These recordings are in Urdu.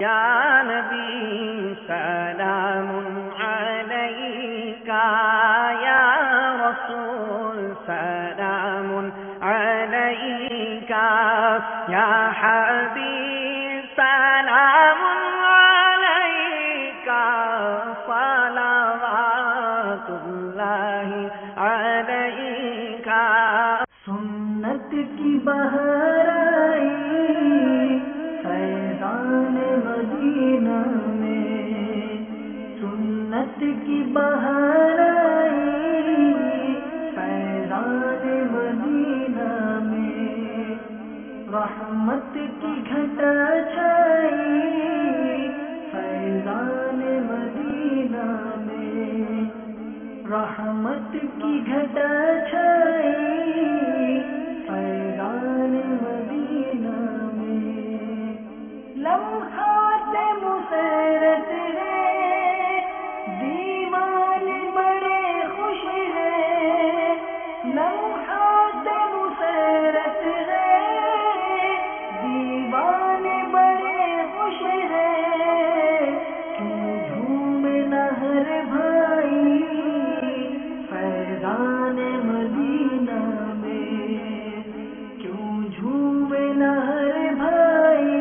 یا نبی سلام علیکا، یا رسول سلام علیکا، یا حبیب سلام علیکا، صلوات اللہ علیکا۔ سنت کی بہار آئی فیضان مدینہ میں، سنت کی بہار آئی فیضان مدینہ میں، رحمت کی گھٹا چھائی فیضان مدینہ میں، رحمت کی گھٹا چھائی فیضان مدینہ میں، لمحات مسرت ہے دیوان بڑے خوش ہیں، لمحات مسرت ہے دیوان بڑے خوش ہیں، کیوں جھوم نہ ہر بھائی فیضان مدینہ میں، کیوں جھوم نہ ہر بھائی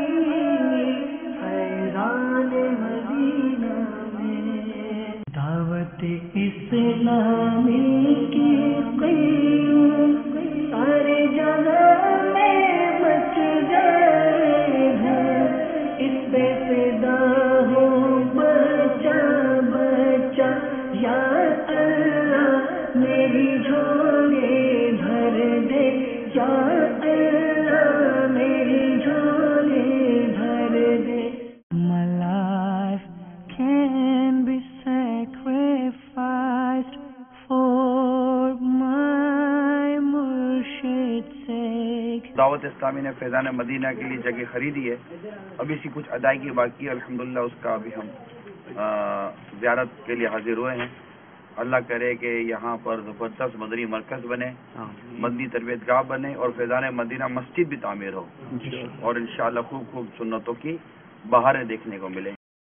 فیضان مدینہ میں۔ دعوت اسلامی کی قیام سارے جہاں میں مچ جائے گا، اس پہ فدا ہو بچا بچا یا اللہ میری جھولے بھر دے، یا اللہ میری جھولے بھر دے۔ My life can be sacrificed for my Murshid's sake۔ دعوت اسلامی نے فیضان مدینہ کے لیے جگہ خریدی ہے، ابھی اسی کچھ ادائیگی باقی ہے، الحمدللہ اس کا ابھی ہم زیارت کے لیے حاضر ہوئے ہیں۔ اللہ کرے کہ یہاں پر زبردست مدنی مرکز بنے، مدنی تربیت گاہ بنے، اور فیضان مدینہ مسجد بھی تعمیر ہو، اور انشاءاللہ خوب خوب سنتوں کی بہاریں دیکھنے کو ملیں۔